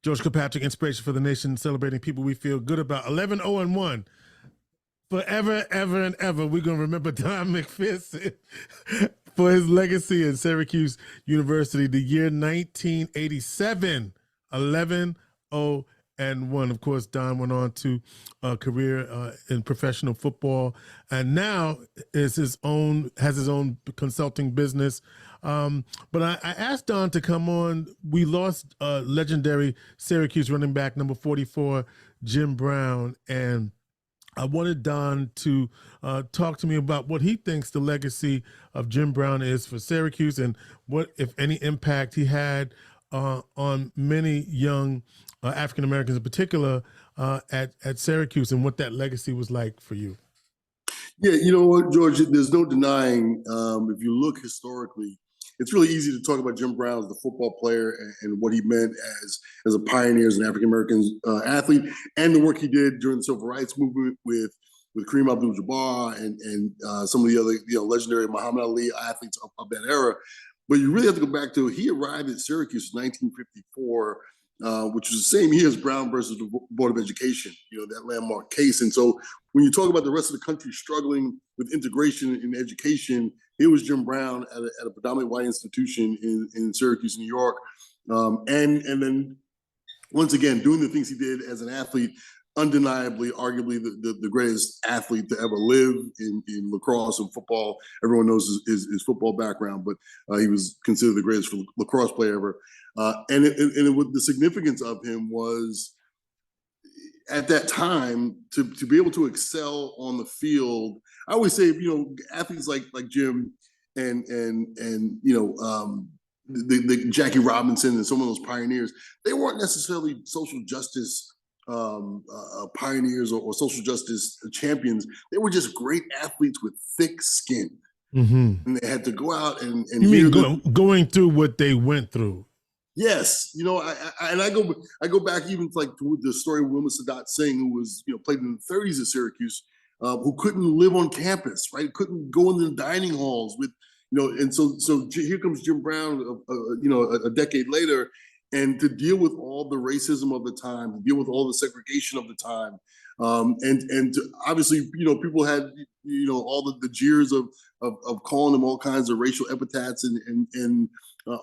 George Kilpatrick, inspiration for the nation, celebrating people we feel good about. 11-0-1. Forever, ever, and ever, we're going to remember Don McPherson for his legacy at Syracuse University, the year 1987. 11-0-1. Of course, Don went on to a career in professional football, and now has his own consulting business. But I asked Don to come on. We lost legendary Syracuse running back number 44, Jim Brown, and I wanted Don to talk to me about what he thinks the legacy of Jim Brown is for Syracuse and what, if any, impact he had on many young African Americans in particular at Syracuse, and what that legacy was like for you. Yeah, you know what, George, there's no denying, if you look historically, it's really easy to talk about Jim Brown as the football player and what he meant as a pioneer, as an African-American athlete, and the work he did during the civil rights movement with Kareem Abdul-Jabbar and some of the other legendary Muhammad Ali athletes of that era. But you really have to go back to, he arrived at Syracuse in 1954, which was the same year as Brown versus the Board of Education, that landmark case. And so when you talk about the rest of the country struggling with integration in education, it was Jim Brown at a predominantly white institution in Syracuse, New York. And then once again, doing the things he did as an athlete, undeniably, arguably the greatest athlete to ever live in lacrosse and football. Everyone knows his football background, but he was considered the greatest lacrosse player ever. And the significance of him was, at that time, to be able to excel on the field. I always say, athletes like Jim and the Jackie Robinson and some of those pioneers, they weren't necessarily social justice pioneers or social justice champions. They were just great athletes with thick skin, and they had to go out and you mean going through what they went through. Yes, I go back even to the story of Wilma Sadat Singh, who was played in the 30s at Syracuse, who couldn't live on campus, right? Couldn't go in the dining halls with, and so here comes Jim Brown, a decade later, and to deal with all the racism of the time, to deal with all the segregation of the time, and obviously, people had, all the jeers of calling him all kinds of racial epithets and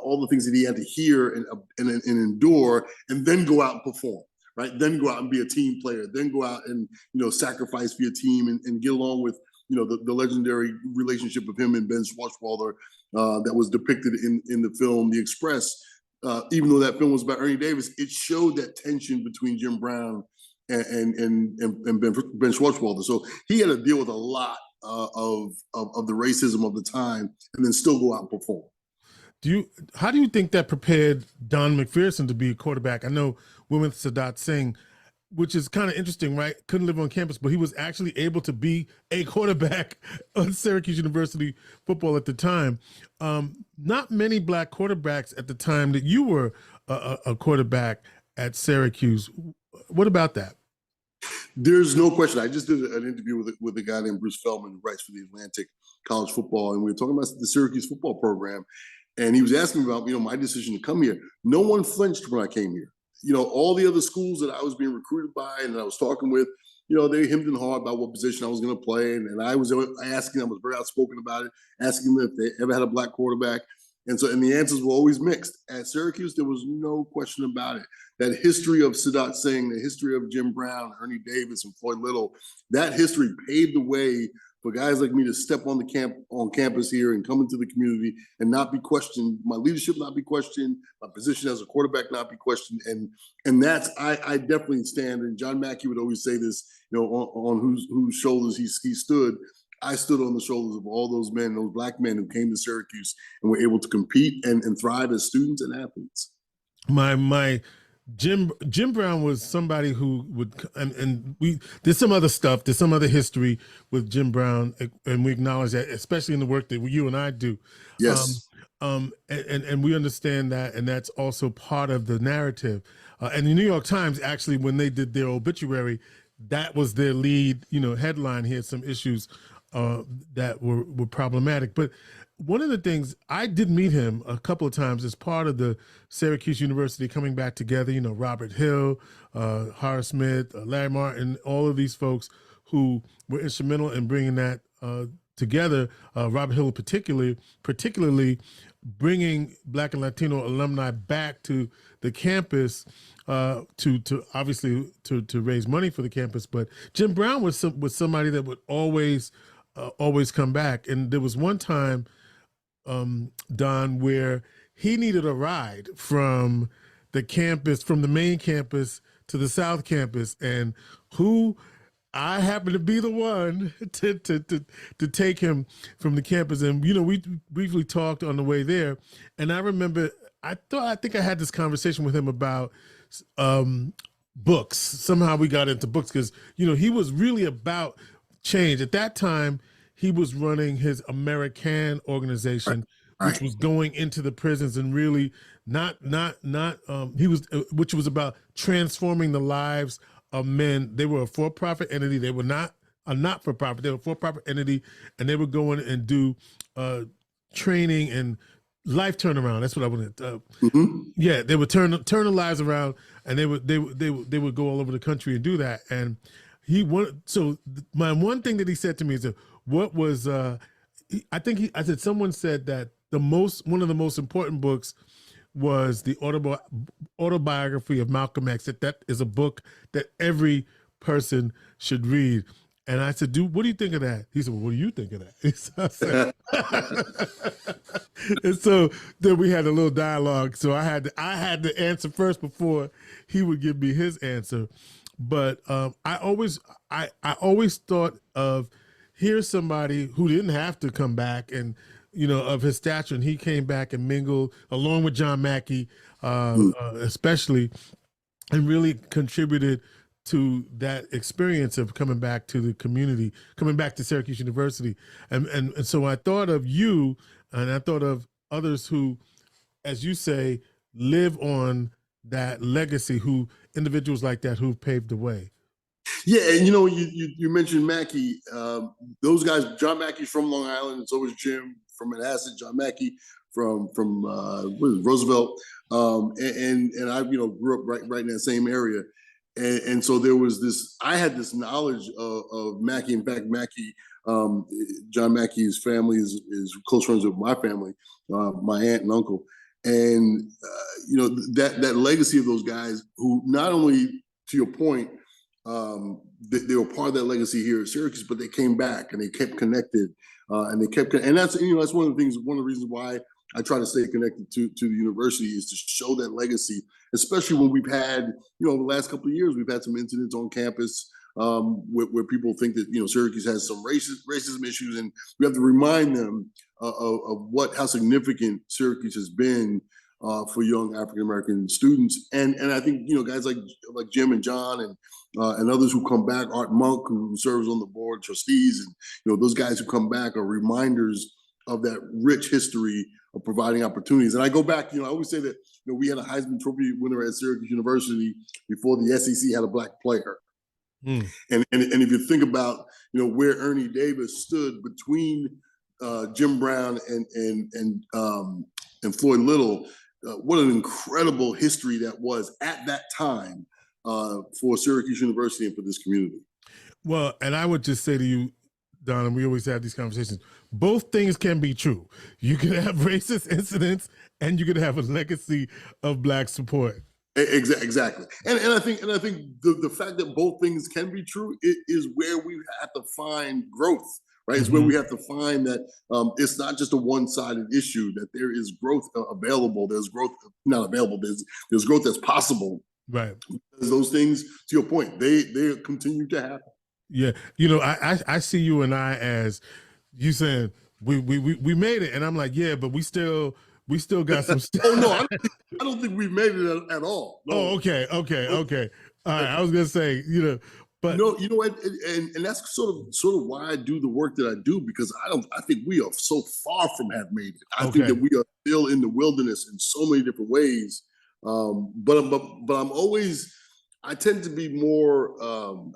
all the things that he had to hear and endure, and then go out and perform, right? Then go out and be a team player, then go out and, sacrifice for your team and get along with, the legendary relationship of him and Ben Schwartzwalder that was depicted in the film, The Express. Even though that film was about Ernie Davis, it showed that tension between Jim Brown and Ben Schwartzwalder. So he had to deal with a lot of the racism of the time, and then still go out and perform. How do you think that prepared Don McPherson to be a quarterback? I know Wilma Sadat Singh, which is kind of interesting, right? Couldn't live on campus, but he was actually able to be a quarterback on Syracuse University football at the time. Not many black quarterbacks at the time that you were a quarterback at Syracuse. What about that? There's no question. I just did an interview with a guy named Bruce Feldman, who writes for the Atlantic College Football, and we were talking about the Syracuse football program. And he was asking about, my decision to come here. No one flinched when I came here. All the other schools that I was being recruited by and I was talking with, they hemmed and hawed about what position I was going to play. And I was asking, I was very outspoken about it, asking them if they ever had a black quarterback. And the answers were always mixed. At Syracuse, there was no question about it. That history of Sadat Singh, the history of Jim Brown, Ernie Davis, and Floyd Little, that history paved the way for guys like me to step on campus here and come into the community and not be questioned, my leadership not be questioned, my position as a quarterback not be questioned, and that's I definitely stand. And John Mackey would always say this, on whose shoulders he stood. I stood on the shoulders of all those men, those black men who came to Syracuse and were able to compete and thrive as students and athletes. Jim Brown was somebody who would, and there's some other stuff, there's some other history with Jim Brown, and we acknowledge that, especially in the work that you and I do. Yes. And we understand that, and that's also part of the narrative. And the New York Times, actually, when they did their obituary, that was their lead, headline. He had some issues that were problematic. But one of the things, I did meet him a couple of times as part of the Syracuse University coming back together. You know, Robert Hill, Horace Smith, Larry Martin, all of these folks who were instrumental in bringing that together. Robert Hill particularly bringing Black and Latino alumni back to the campus to obviously to raise money for the campus. But Jim Brown was somebody that would always come back. And there was one time, Don, where he needed a ride from the campus, from the main campus to the South Campus, and I happened to be the one to take him from the campus. And, you know, we briefly talked on the way there. And I remember, I think I had this conversation with him about books. Somehow we got into books because, you know, he was really about change. At that time, he was running his American organization, which was going into the prisons and really which was about transforming the lives of men. They were a for-profit entity. They were not a not-for-profit. They were a for-profit entity, and they would go in and do training and life turnaround. That's what I wanted. Yeah, they would turn the lives around, and they would go all over the country and do that. And my one thing that he said to me is that someone said that one of the most important books was the autobiography of Malcolm X. That is a book that every person should read. And I said, "Dude, what do you think of that?" He said, "Well, what do you think of that?" And so then we had a little dialogue. So I had to answer first before he would give me his answer. But I always thought of, here's somebody who didn't have to come back, and, you know, of his stature, and he came back and mingled along with John Mackey, especially, and really contributed to that experience of coming back to the community, coming back to Syracuse University. And so I thought of you, and I thought of others who, as you say, live on that legacy, individuals like that who've paved the way. Yeah, and you know, you mentioned Mackey. Those guys, John Mackey's from Long Island, and so was Jim from Manhasset. John Mackey from Roosevelt, and I, you know, grew up right in that same area, and so there was this. I had this knowledge of Mackey. In fact, Mackey, John Mackey's family is close friends with my family, my aunt and uncle, and you know, that legacy of those guys who not only, to your point, they were part of that legacy here at Syracuse, but they came back and they kept connected, and that's, you know, that's one of the reasons why I try to stay connected to the university, is to show that legacy, especially when we've had, you know, the last couple of years, we've had some incidents on campus where people think that, you know, Syracuse has some racism issues, and we have to remind them of how significant Syracuse has been for young African American students, and I think, you know, guys like Jim and John and others who come back, Art Monk, who serves on the board of trustees, and, you know, those guys who come back are reminders of that rich history of providing opportunities. And I go back, you know, I always say that, you know, we had a Heisman Trophy winner at Syracuse University before the SEC had a Black player. And if you think about, you know, where Ernie Davis stood between Jim Brown and Floyd Little, what an incredible history that was at that time for Syracuse University and for this community. Well, and I would just say to you, Don, and we always have these conversations, both things can be true. You can have racist incidents, and you can have a legacy of Black support. Exactly, and I think the fact that both things can be true is where we have to find growth. Right, it's where we have to find that it's not just a one-sided issue. That there is growth available. There's growth not available. There's growth that's possible. Right. Because those things, to your point, they continue to happen. Yeah, you know, I see you and I as you saying we made it, and I'm like, yeah, but we still got some stuff. Oh no, I don't think we've made it at all. No. Oh, okay. All right, I was gonna say, you know. But you know what, and that's sort of why I do the work that I do, because I think we are so far from have made it. I think that we are still in the wilderness in so many different ways. But I'm always I tend to be more,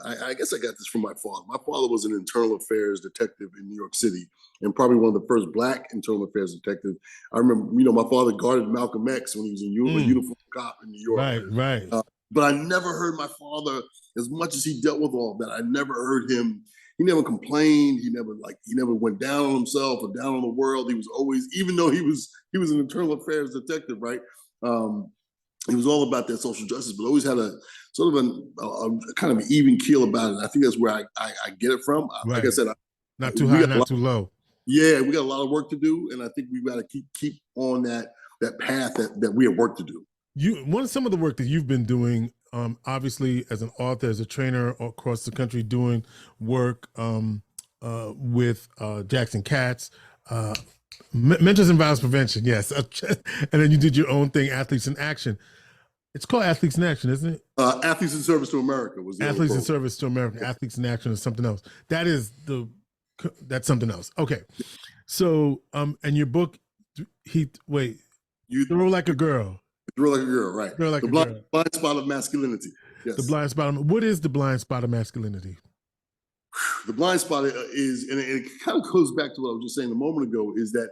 I guess I got this from my father. My father was an internal affairs detective in New York City, and probably one of the first Black internal affairs detectives. I remember, my father guarded Malcolm X when he was a uniform cop in New York. Right. But I never heard my father, as much as he dealt with all of that, I never heard him. He never complained. He never went down on himself or down on the world. He was always, even though he was an internal affairs detective, right? He was all about that social justice, but always had a sort of a kind of an even keel about it. I think that's where I get it from. Right. Like I said, not too high, not too low. Yeah, we got a lot of work to do, and I think we've got to keep on that path that we have work to do. Some of the work that you've been doing, obviously as an author, as a trainer across the country, doing work with Jackson Katz, Mentors in Violence Prevention, yes. And then you did your own thing, Athletes in Action. It's called Athletes in Action, isn't it? Athletes in Service to America was the Athletes in Service to America. Yeah. Athletes in Action is something else. That's something else. Okay. So, and your book, you throw like a girl. Throw like a girl, right? Throw like the blind spot of masculinity. Yes. The blind spot. What is the blind spot of masculinity? The blind spot is, and it kind of goes back to what I was just saying a moment ago, is that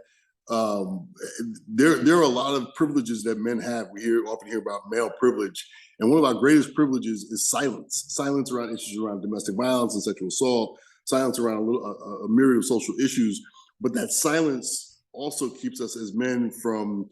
there are a lot of privileges that men have. We often hear about male privilege, and one of our greatest privileges is silence around issues around domestic violence and sexual assault, silence around a myriad of social issues. But that silence also keeps us as men from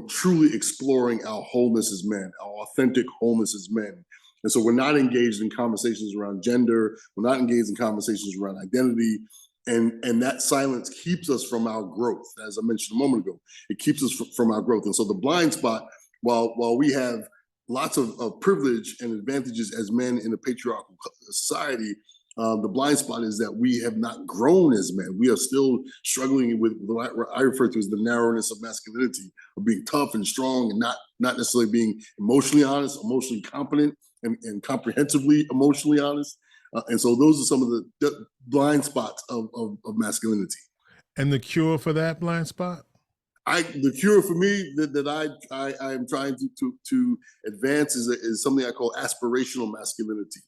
truly exploring our wholeness as men, our authentic wholeness as men. And so we're not engaged in conversations around gender. We're not engaged in conversations around identity. And that silence keeps us from our growth. As I mentioned a moment ago, it keeps us from our growth. And so the blind spot, while we have lots of privilege and advantages as men in a patriarchal society, the blind spot is that we have not grown as men. We are still struggling with what I refer to as the narrowness of masculinity, of being tough and strong and not necessarily being emotionally honest, emotionally competent, and comprehensively emotionally honest. And so those are some of the blind spots of masculinity. And the cure for that blind spot? The cure for me that I am trying to advance is something I call aspirational masculinity.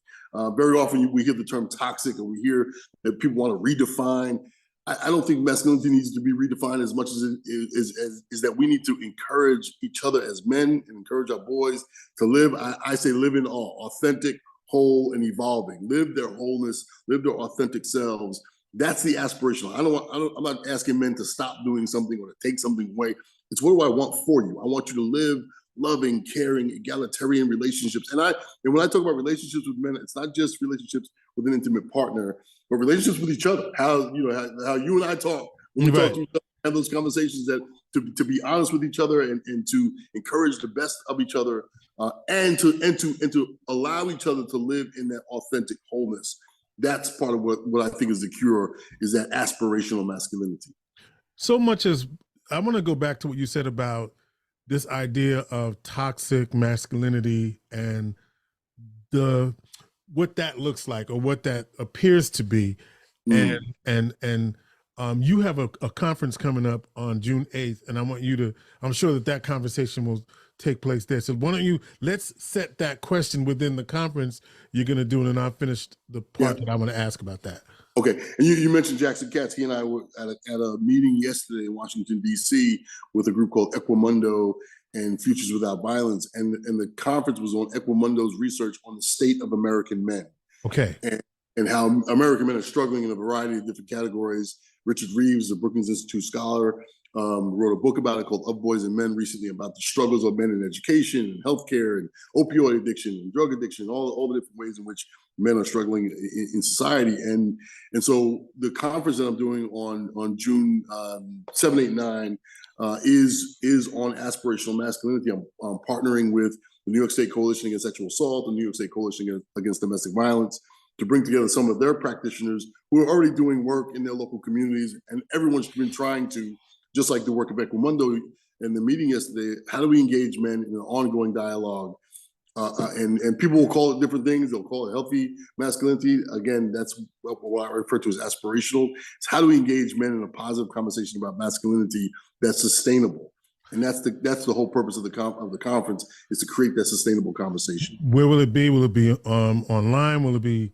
Very often we hear the term toxic, and we hear that people want to redefine. I don't think masculinity needs to be redefined as much as it is that we need to encourage each other as men and encourage our boys to live. I say live in all, authentic, whole, and evolving. Live their wholeness, live their authentic selves. That's the aspirational. I'm not asking men to stop doing something or to take something away. It's what do I want for you? I want you to live loving, caring, egalitarian relationships. And when I talk about relationships with men, it's not just relationships with an intimate partner, but relationships with each other. How you and I talk when we talk to each other, have those conversations, that to be honest with each other and to encourage the best of each other, and to allow each other to live in that authentic wholeness. That's part of what I think is the cure, is that aspirational masculinity. So much as I want to go back to what you said about this idea of toxic masculinity and what that looks like, or what that appears to be. And you have a conference coming up on June 8th, and I want you to, I'm sure that conversation will take place there. So why don't let's set that question within the conference you're going to do, and then I'll finish the part that I want to ask about that. Okay. And you mentioned Jackson Katz. He and I were at a meeting yesterday in Washington, D.C. with a group called Equimundo and Futures Without Violence. And the conference was on Equimundo's research on the state of American men. Okay. And how American men are struggling in a variety of different categories. Richard Reeves, the Brookings Institute scholar, wrote a book about it called Of Boys and Men recently, about the struggles of men in education and healthcare and opioid addiction and drug addiction, all the different ways in which men are struggling in society. And so the conference that I'm doing on June 7, 8, 9 is on aspirational masculinity. I'm partnering with the New York State Coalition Against Sexual Assault, the New York State Coalition Against Domestic Violence, to bring together some of their practitioners who are already doing work in their local communities. And everyone's been trying to, just like the work of Equimundo in the meeting yesterday, how do we engage men in an ongoing dialogue? And people will call it different things. They'll call it healthy masculinity. Again, that's what I refer to as aspirational. It's how do we engage men in a positive conversation about masculinity that's sustainable? And that's the whole purpose of the conference, is to create that sustainable conversation. Where will it be? Will it be online? Will it be?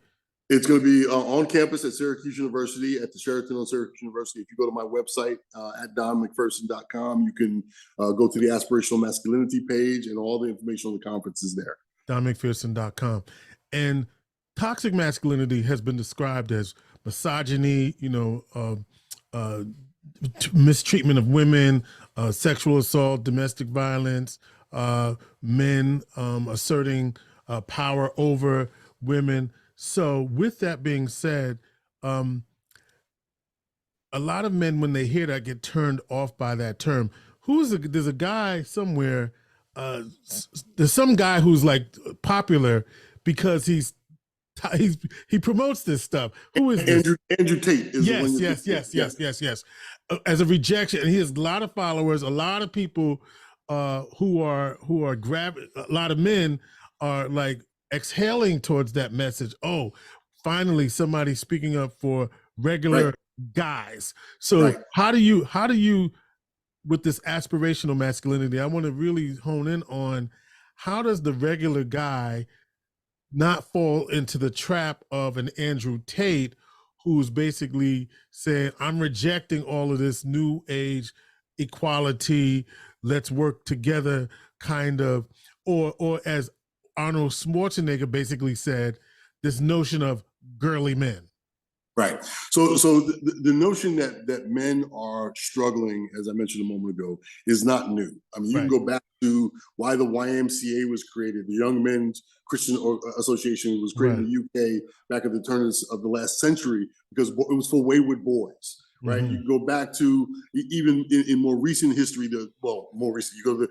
It's going to be on campus at Syracuse University, at the Sheraton on Syracuse University. If you go to my website at donmcpherson.com, you can go to the Aspirational Masculinity page, and all the information on the conference is there. donmcpherson.com. And toxic masculinity has been described as misogyny, mistreatment of women, sexual assault, domestic violence, men asserting power over women. So with that being said, a lot of men, when they hear that, get turned off by that term. There's a guy somewhere, there's some guy who's like popular because he promotes this stuff. Who is this? Andrew Tate is yes, the one. Yes. As a rejection, and he has a lot of followers, a lot of people who are a lot of men are like exhaling towards that message. Oh, finally somebody speaking up for regular guys. So how do you with this aspirational masculinity, I want to really hone in on how does the regular guy not fall into the trap of an Andrew Tate who's basically saying, I'm rejecting all of this new age equality, let's work together kind of, or as Arnold Schwarzenegger basically said, this notion of girly men. Right. So the notion that men are struggling, as I mentioned a moment ago, is not new. I mean, you can go back to why the YMCA was created. The Young Men's Christian Association was created in the UK back at the turn of the last century because it was for wayward boys. Right. Mm-hmm. You go back to even in more recent history, you go to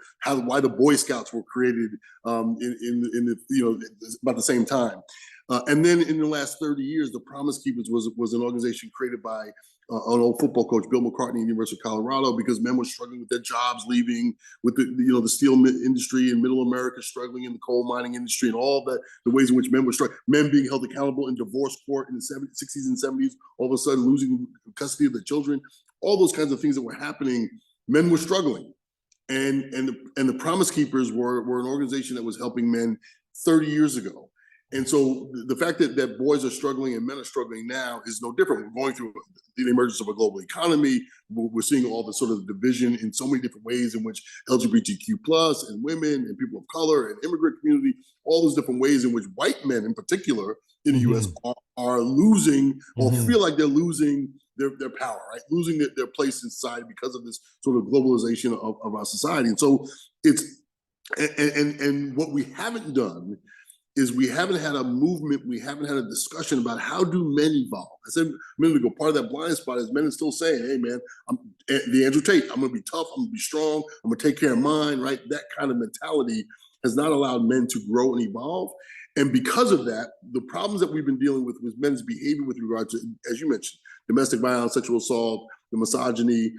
why the Boy Scouts were created in the about the same time. And then in the last 30 years, the Promise Keepers was an organization created by an old football coach, Bill McCartney, in the University of Colorado, because men were struggling with their jobs, leaving with the steel industry in Middle America, struggling in the coal mining industry, and all the ways in which men were struggling. Men being held accountable in divorce court in the 60s and 70s, all of a sudden losing custody of their children, all those kinds of things that were happening. Men were struggling, and the Promise Keepers were an organization that was helping men 30 years ago. And so the fact that boys are struggling and men are struggling now is no different. We're going through the emergence of a global economy. We're seeing all the sort of division in so many different ways in which LGBTQ plus and women and people of color and immigrant community, all those different ways in which white men in particular in the U.S. are losing or feel like they're losing their power, right? Losing their place in society because of this sort of globalization of our society. And so and what we haven't done is we haven't had a movement, we haven't had a discussion about how do men evolve. I said a minute ago, part of that blind spot is men are still saying, hey man, I'm the Andrew Tate, I'm gonna be tough, I'm gonna be strong, I'm gonna take care of mine, right? That kind of mentality has not allowed men to grow and evolve. And because of that, the problems that we've been dealing with men's behavior with regard to, as you mentioned, domestic violence, sexual assault, the misogyny,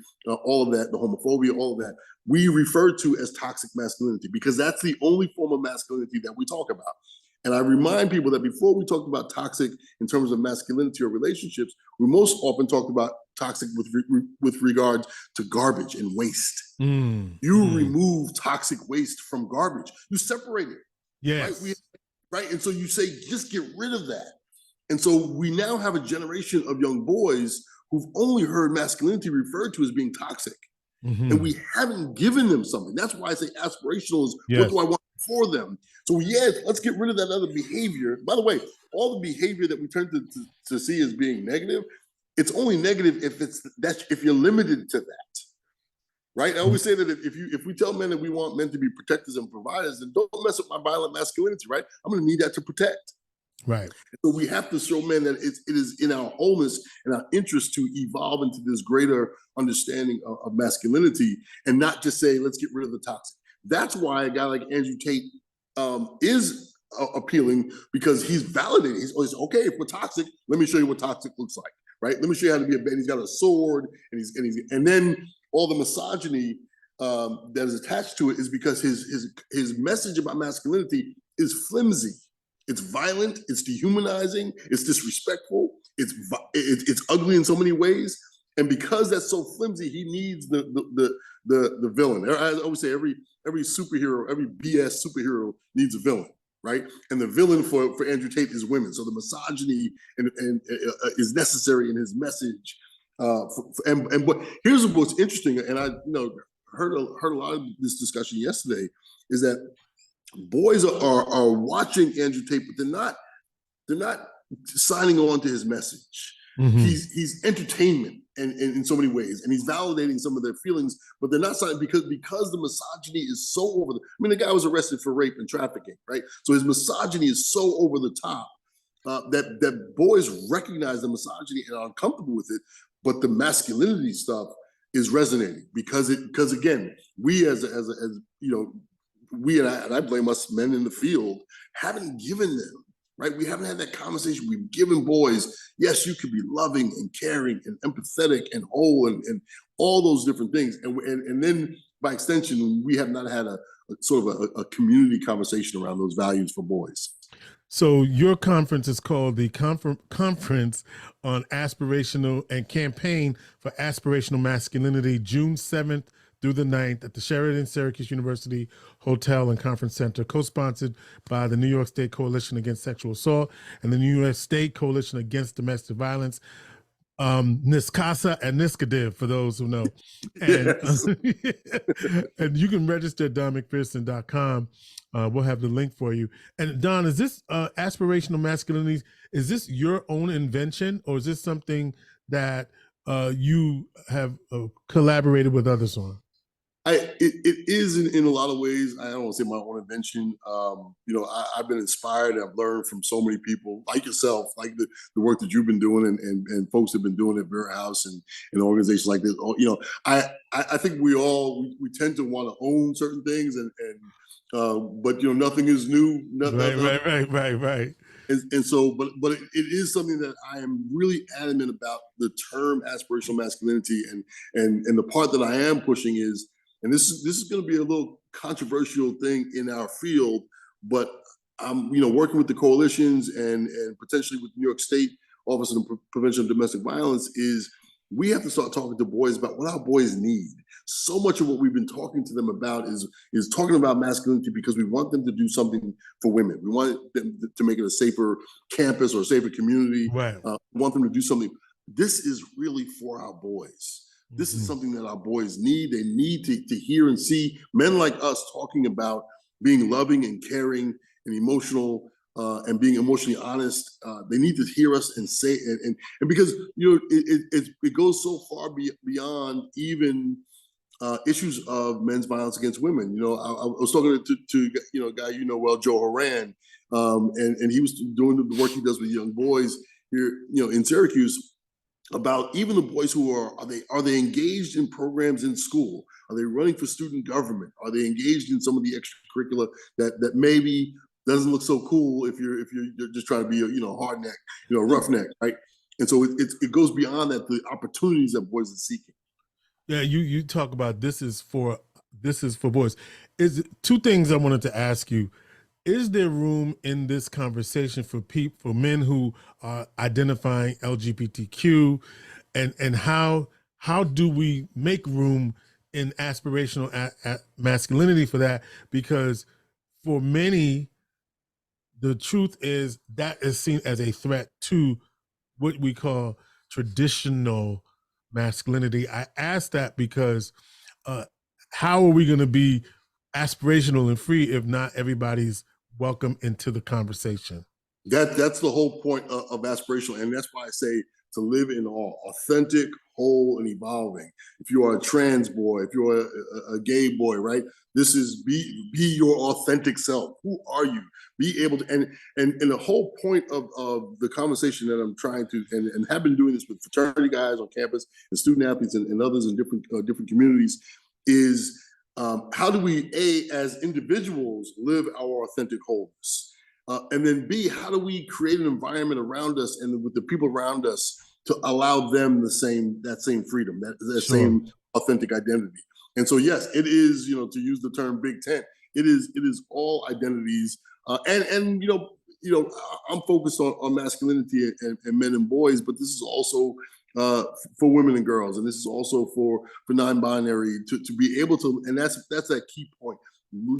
all of that, the homophobia, all of that, we refer to as toxic masculinity because that's the only form of masculinity that we talk about. And I remind people that before we talked about toxic in terms of masculinity or relationships, we most often talked about toxic with regards to garbage and waste. You remove toxic waste from garbage. You separate it. Yes. Right? And so you say, just get rid of that. And so we now have a generation of young boys who've only heard masculinity referred to as being toxic. And we haven't given them something. That's why I say aspirational is what do I want for them? So let's get rid of that other behavior. By the way, all the behavior that we tend to see as being negative, it's only negative if you're limited to that. Right? I always say that if we tell men that we want men to be protectors and providers, then don't mess with my violent masculinity, right? I'm gonna need that to protect. Right. So we have to show men that it is in our wholeness and our interest to evolve into this greater understanding of masculinity and not just say, let's get rid of the toxic. That's why a guy like Andrew Tate is appealing because he's validating. He's okay, if we're toxic, let me show you what toxic looks like, right? Let me show you how to be a man. He's got a sword and then all the misogyny that is attached to it is because his message about masculinity is flimsy. It's violent, it's dehumanizing, it's disrespectful, it's ugly in so many ways. And because that's so flimsy, he needs the villain. I always say every superhero, every BS superhero needs a villain, right? And the villain for Andrew Tate is women. So the misogyny and is necessary in his message. But here's what's interesting, and I heard a lot of this discussion yesterday, is that boys are watching Andrew Tate, but they're not signing on to his message. Mm-hmm. He's entertainment and in so many ways, and he's validating some of their feelings, but they're not signing because the misogyny is so over the guy was arrested for rape and trafficking, right? So his misogyny is so over the top that boys recognize the misogyny and are uncomfortable with it, but the masculinity stuff is resonating because again, we as we and I blame us men in the field haven't given them, right? We haven't had that conversation. We've given boys, yes, you could be loving and caring and empathetic and whole and all those different things. And then by extension, we have not had a sort of a community conversation around those values for boys. So your conference is called the Conference on Aspirational and Campaign for Aspirational Masculinity, June 7th through the 9th at the Sheraton Syracuse University Hotel and Conference Center, co-sponsored by the New York State Coalition Against Sexual Assault and the New York State Coalition Against Domestic Violence, Niskasa and Niskadiv, for those who know. And, yes. And you can register at donmcpherson.com. We'll have the link for you. And Don, is this aspirational masculinity, is this your own invention, or is this something that you have collaborated with others on? It is in a lot of ways. I don't want to say my own invention. I've been inspired. I've learned from so many people like yourself, like the work that you've been doing and folks have been doing at Vera House and organizations like this. I think we tend to want to own certain things but nothing is new. Right. And so, but it is something that I am really adamant about, the term aspirational masculinity, and the part that I am pushing is, and this is going to be a little controversial thing in our field, but I'm working with the coalitions and potentially with New York State Office of Prevention of Domestic Violence, is we have to start talking to boys about what our boys need. So much of what we've been talking to them about is talking about masculinity because we want them to do something for women. We want them to make it a safer campus or a safer community. Right. We want them to do something. This is really for our boys. This is something that our boys need. They need to hear and see men like us talking about being loving and caring and emotional and being emotionally honest. They need to hear us and say and because it goes so far beyond even issues of men's violence against women. I was talking to a guy well, Joe Horan, and he was doing the work he does with young boys here in Syracuse, about even the boys who are they engaged in programs in school? Are they running for student government? Are they engaged in some of the extracurricular that maybe doesn't look so cool if you're just trying to be a hard neck, roughneck, right? And so it goes beyond that, the opportunities that boys are seeking. Yeah, you talk about this is for boys. Is two things I wanted to ask you. Is there room in this conversation for men who are identifying LGBTQ, and how do we make room in aspirational masculinity for that? Because for many, the truth is that is seen as a threat to what we call traditional masculinity. I ask that because how are we going to be aspirational and free if not everybody's welcome into the conversation? That's the whole point of aspirational, and that's why I say to live in all, authentic, whole, and evolving. If you are a trans boy, if you're a gay boy, right? This is be your authentic self. Who are you? Be able to, and the whole point of the conversation that I'm trying to, and have been doing this with fraternity guys on campus and student athletes and others in different communities, is how do we, A, as individuals, live our authentic wholeness? And then B, how do we create an environment around us and with the people around us to allow them that same freedom, that sure. Same authentic identity? And so, yes, it is, to use the term Big Tent, it is all identities. And I'm focused on masculinity and men and boys, but this is also for women and girls, and this is also for non-binary to be able to, and that's that key point.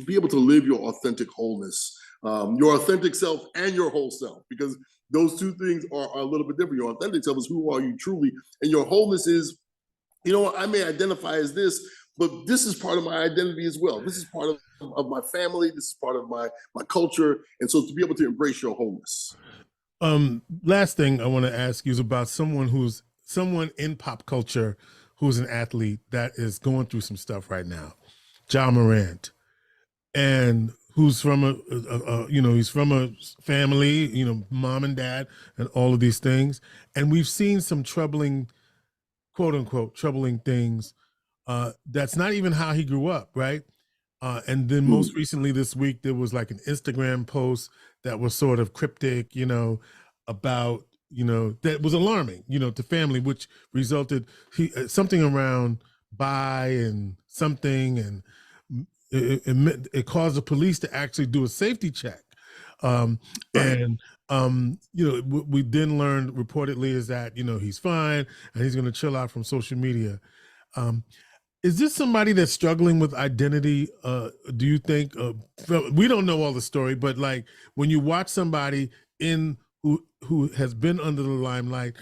Be able to live your authentic wholeness, your authentic self, and your whole self, because those two things are a little bit different. Your authentic self is who are you truly, and your wholeness is, I may identify as this, but this is part of my identity as well. This is part of my family. This is part of my culture, and so to be able to embrace your wholeness. Last thing I want to ask you is about someone in pop culture who's an athlete that is going through some stuff right now, Ja Morant, and who's from he's from a family, mom and dad and all of these things. And we've seen some troubling, quote unquote, troubling things. That's not even how he grew up, right? And then most recently this week, there was like an Instagram post that was sort of cryptic, about, that was alarming, to family, which resulted something around bi and something, and it caused the police to actually do a safety check. Right. And we then learned reportedly is that, he's fine and he's going to chill out from social media. Is this somebody that's struggling with identity? Do you think, we don't know all the story, but like when you watch somebody who has been under the limelight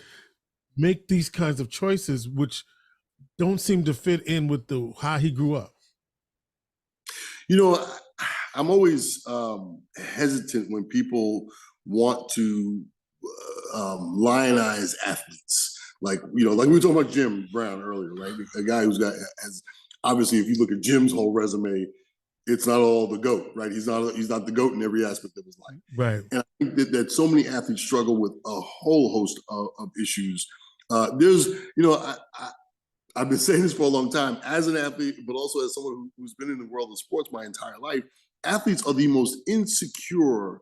make these kinds of choices, which don't seem to fit in with how he grew up? I'm always hesitant when people want to lionize athletes. Like we were talking about Jim Brown earlier, right? A guy has obviously, if you look at Jim's whole resume, it's not all the GOAT, right? He's not the GOAT in every aspect of his life. Right. And I think that so many athletes struggle with a whole host of issues. There's, I've been saying this for a long time as an athlete, but also as someone who's been in the world of sports my entire life. Athletes are the most insecure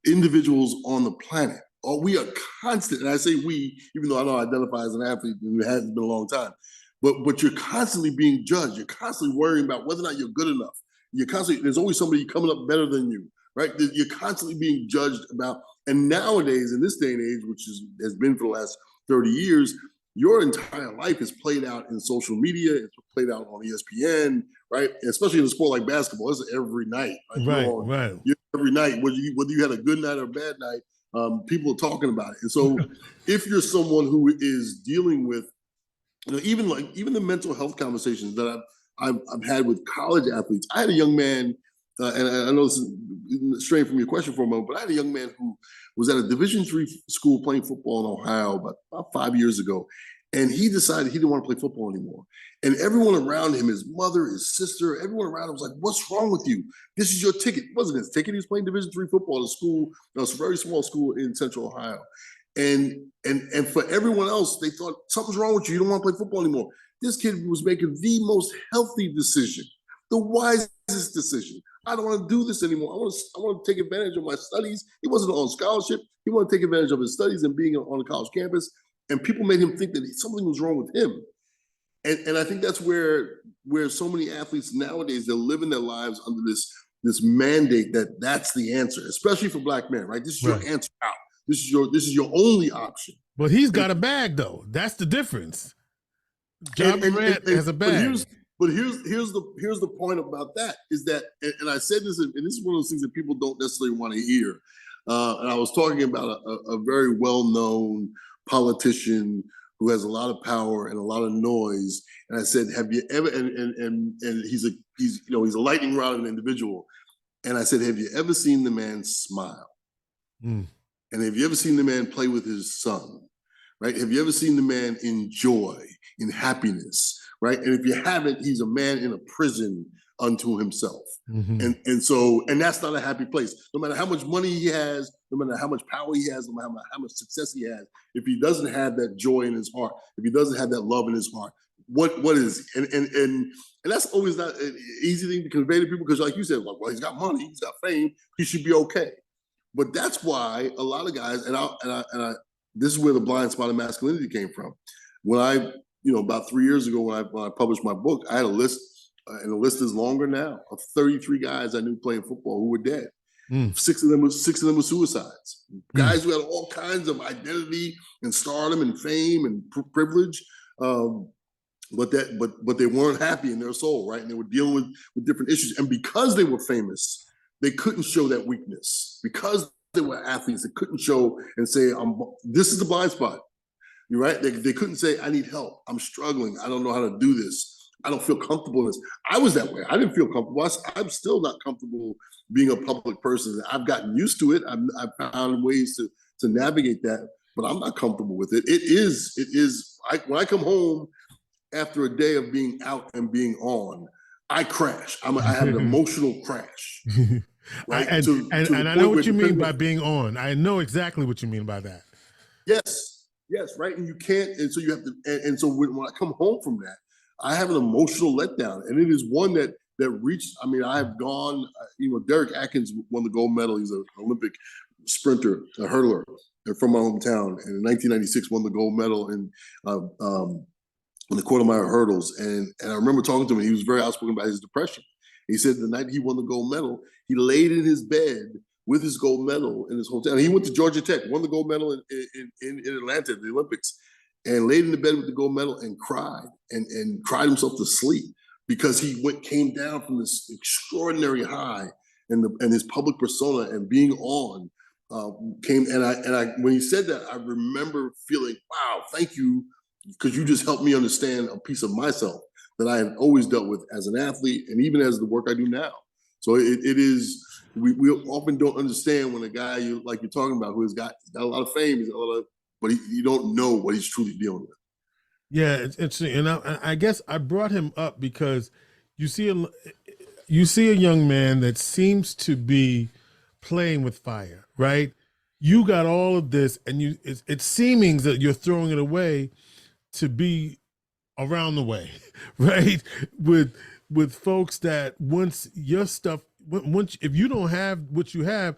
individuals on the planet. We are constant, and I say we, even though I don't identify as an athlete, and it hasn't been a long time, but you're constantly being judged. You're constantly worrying about whether or not you're good enough. There's always somebody coming up better than you, right? You're constantly being judged about. And nowadays, in this day and age, which has been for the last 30 years, your entire life is played out in social media. It's played out on ESPN, right? And especially in a sport like basketball, it's every night. Right. Every night, whether you had a good night or a bad night, people are talking about it. And so if you're someone who is dealing with, even the mental health conversations that I've had with college athletes. I had a young man, and I know this is straying from your question for a moment, but I had a young man who was at a Division III school playing football in Ohio about 5 years ago. And he decided he didn't want to play football anymore. And everyone around him, his mother, his sister, everyone around him was like, "What's wrong with you? This is your ticket." It wasn't his ticket. He was playing Division III football at a school, a very small school in Central Ohio. And for everyone else, they thought something's wrong with you. You don't want to play football anymore. This kid was making the most healthy decision, the wisest decision. I don't want to do this anymore. I want to take advantage of my studies. He wasn't on scholarship. He wanted to take advantage of his studies and being on a college campus. And people made him think that something was wrong with him. And I think that's where so many athletes nowadays, they're living their lives under this mandate that's the answer, especially for Black men, right? This is your answer out. This is your only option. But he's got a bag, though. That's the difference. Ja Morant has a bag. But here's the point about that is that, and I said this, and this is one of those things that people don't necessarily want to hear. And I was talking about a very well-known politician who has a lot of power and a lot of noise. And I said, "Have you ever?" And he's a lightning rod of an individual. And I said, "Have you ever seen the man smile? And have you ever seen the man play with his son? Right? Have you ever seen the man in joy, in happiness? Right? And if you haven't, he's a man in a prison unto himself." And that's not a happy place. No matter how much money he has, no matter how much power he has, no matter how much success he has, if he doesn't have that joy in his heart, if he doesn't have that love in his heart, what is he? And that's always not an easy thing to convey to people, because like you said, like, well, he's got money, he's got fame, he should be okay. But that's why a lot of guys, and I this is where the blind spot of masculinity came from. When I, about 3 years ago, when I published my book, I had a list, and the list is longer now, of 33 guys I knew playing football who were dead. Mm. Six of them were suicides. Guys who had all kinds of identity and stardom and fame and privilege, but they weren't happy in their soul, right? And they were dealing with different issues. And because they were famous, they couldn't show that weakness. Because they were athletes, they couldn't show and say, "This is the blind spot." You're right. They couldn't say, "I need help. I'm struggling. I don't know how to do this. I don't feel comfortable in this." I was that way. I didn't feel comfortable. I'm still not comfortable being a public person. I've gotten used to it. I've found ways to navigate that, but I'm not comfortable with it. It is. When I come home after a day of being out and being on, I crash. I have an emotional crash. Right? And I know what you mean by being on. I know exactly what you mean by that. Yes, right. And you can't, and so you have to, and so when I come home from that, I have an emotional letdown, and it is one that reached. I mean, I have gone. Derek Atkins won the gold medal. He's an Olympic sprinter, a hurdler, from my hometown, and in 1996 won the gold medal in the quarter-mile hurdles. And I remember talking to him. He was very outspoken about his depression. He said the night he won the gold medal, he laid in his bed with his gold medal in his hotel. And he went to Georgia Tech, won the gold medal in Atlanta at the Olympics, and laid in the bed with the gold medal and cried and cried himself to sleep because he came down from this extraordinary high and his public persona and being on came. And I when he said that, I remember feeling, wow, thank you, because you just helped me understand a piece of myself that I have always dealt with as an athlete and even as the work I do now. So it is. We often don't understand when a guy like you're talking about, who has got a lot of fame, but you don't know what he's truly dealing with. Yeah, it's interesting, and I guess I brought him up because you see a young man that seems to be playing with fire, right? You got all of this, and it's seeming that you're throwing it away to be around the way, right? With folks that once your stuff. If you don't have what you have,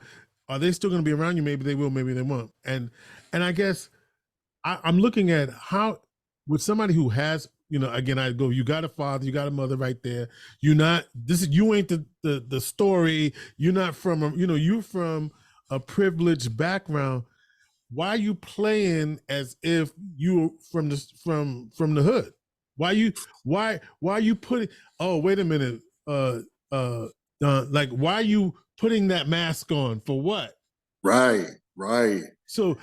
are they still going to be around you? Maybe they will, maybe they won't. And I guess I'm looking at how with somebody who has, again, I go, you got a father, you got a mother right there. You ain't the story. You're not from you're from a privileged background. Why are you playing as if you're from the hood? Why are you putting? Oh, wait a minute. Like, why are you putting that mask on for what? Right. So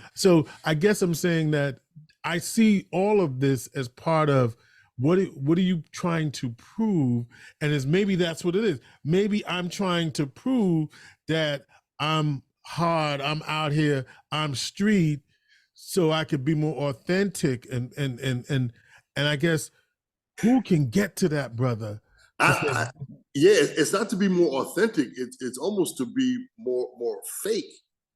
I guess I'm saying that I see all of this as part of what are you trying to prove? And maybe that's what it is. Maybe I'm trying to prove that I'm hard, I'm out here, I'm street, so I could be more authentic and I guess who can get to that, brother? It's not to be more authentic. It's almost to be more fake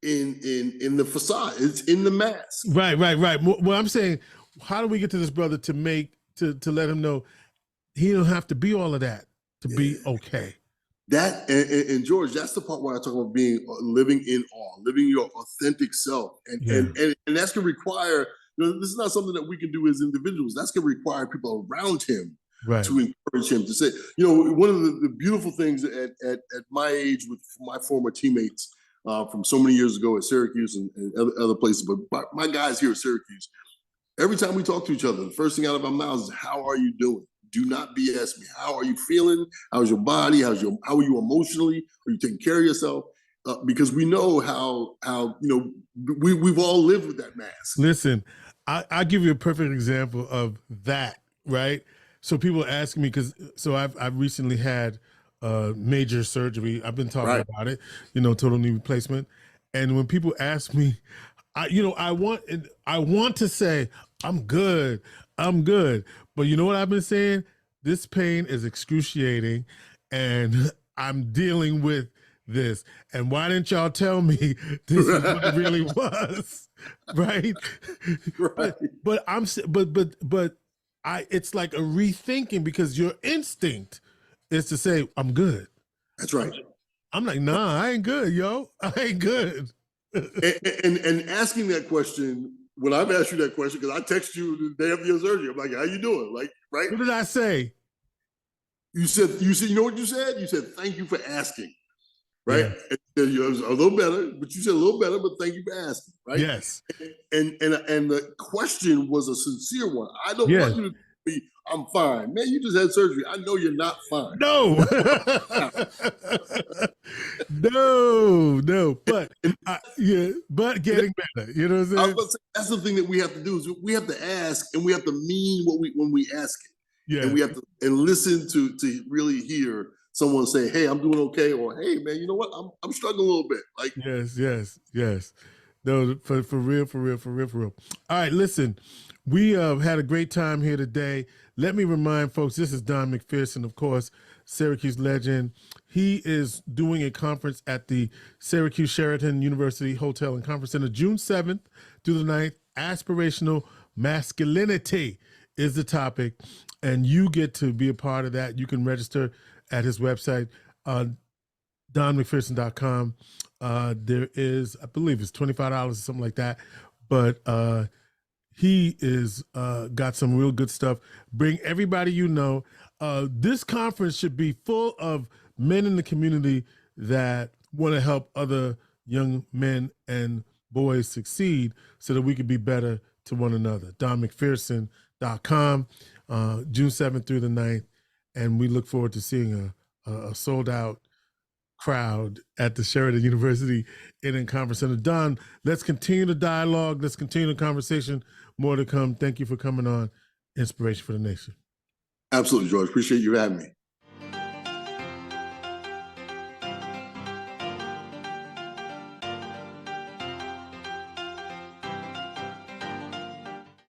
in the facade. It's in the mask. Right. Well, I'm saying, how do we get to this brother to let him know he don't have to be all of that to be okay? That and George, that's the part where I talk about living in awe, living your authentic self, and that's gonna require. This is not something that we can do as individuals. That's gonna require people around him. Right. To encourage him to say, one of the beautiful things at my age with my former teammates from so many years ago at Syracuse and other places, but my guys here at Syracuse, every time we talk to each other, the first thing out of our mouths is, "How are you doing? Do not BS me. How are you feeling? How's your body? How are you emotionally? Are you taking care of yourself?" Because we know how we've all lived with that mask. Listen, I'll give you a perfect example of that, right? So people ask me I've recently had major surgery. I've been talking about it, total knee replacement. And when people ask me, I want to say I'm good, but you know what I've been saying? This pain is excruciating, and I'm dealing with this. And why didn't y'all tell me this is what it really was, right? But it's like a rethinking, because your instinct is to say, I'm good. That's right. I'm like, nah, I ain't good, yo. I ain't good. and asking that question, when I've asked you that question, because I text you the day of your surgery, I'm like, how you doing? Like, right? What did I say? You said, you know what you said? You said, thank you for asking. Right? Yeah. Yeah, you was a little better, but you said a little better, but thank you for asking, right? Yes. And the question was a sincere one. I don't Yes. want you to be, I'm fine. Man, you just had surgery. I know you're not fine. No. no. But but getting better. You know what I'm saying? I was about to say, that's the thing that we have to do is we have to ask, and we have to mean when we ask it. Yeah. And we have to listen to really hear someone say, "Hey, I'm doing okay," or "Hey, man, you know what? I'm struggling a little bit." Like, yes. No, for real. All right, listen, we had a great time here today. Let me remind folks, this is Don McPherson, of course, Syracuse legend. He is doing a conference at the Syracuse Sheraton University Hotel and Conference Center June 7th through the 9th. Aspirational masculinity is the topic, and you get to be a part of that. You can register at his website, donmcpherson.com. There is, I believe it's $25 or something like that, but he is got some real good stuff. Bring everybody you know. This conference should be full of men in the community that want to help other young men and boys succeed so that we can be better to one another. donmcpherson.com, June 7th through the 9th, and we look forward to seeing a sold-out crowd at the Sheraton University in Conference Center. Don, let's continue the dialogue. Let's continue the conversation. More to come. Thank you for coming on Inspiration for the Nation. Absolutely, George. Appreciate you having me.